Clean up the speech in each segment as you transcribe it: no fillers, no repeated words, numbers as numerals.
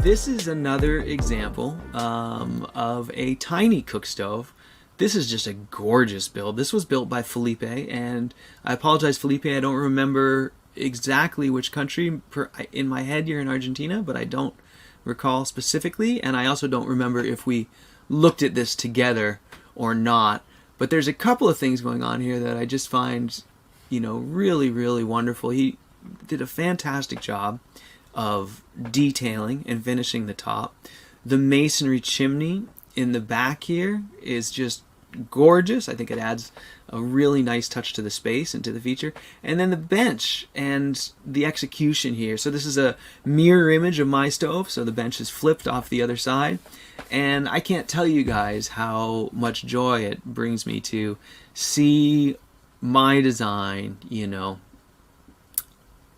This is another example of a tiny cook stove. This is just a gorgeous build. This was built by Felipe, and I apologize, Felipe, I don't remember exactly which country. In my head, you're in Argentina, but I don't recall specifically, and I also don't remember if we looked at this together or not. But there's a couple of things going on here that I just find, really, really wonderful. He did a fantastic job of detailing and finishing the top. The masonry chimney in the back here is just gorgeous. I think it adds a really nice touch to the space and to the feature. And then the bench and the execution here. So this is a mirror image of my stove. So the bench is flipped off the other side. And I can't tell you guys how much joy it brings me to see my design,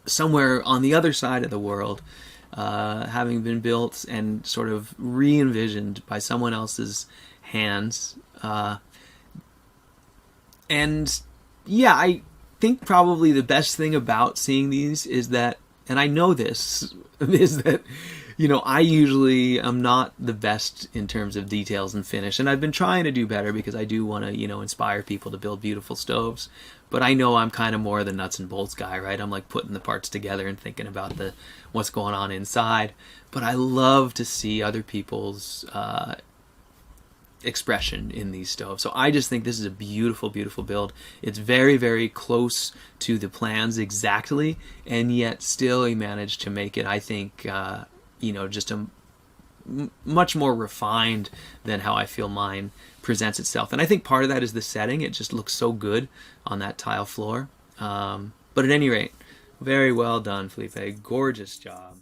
somewhere on the other side of the world, having been built and sort of re-envisioned by someone else's hands. And yeah, I think probably the best thing about seeing these is that, and I know this, is that, I usually am not the best in terms of details and finish, and I've been trying to do better because I do want to, inspire people to build beautiful stoves. But I know I'm kind of more the nuts and bolts guy, right? I'm like putting the parts together and thinking about what's going on inside. But I love to see other people's expression in these stoves. So I just think this is a beautiful, beautiful build. It's very, very close to the plans exactly, and yet still he managed to make it, I think, just a much more refined than how I feel mine presents itself. And I think part of that is the setting. It just looks so good on that tile floor. But at any rate, very well done, Felipe. Gorgeous job.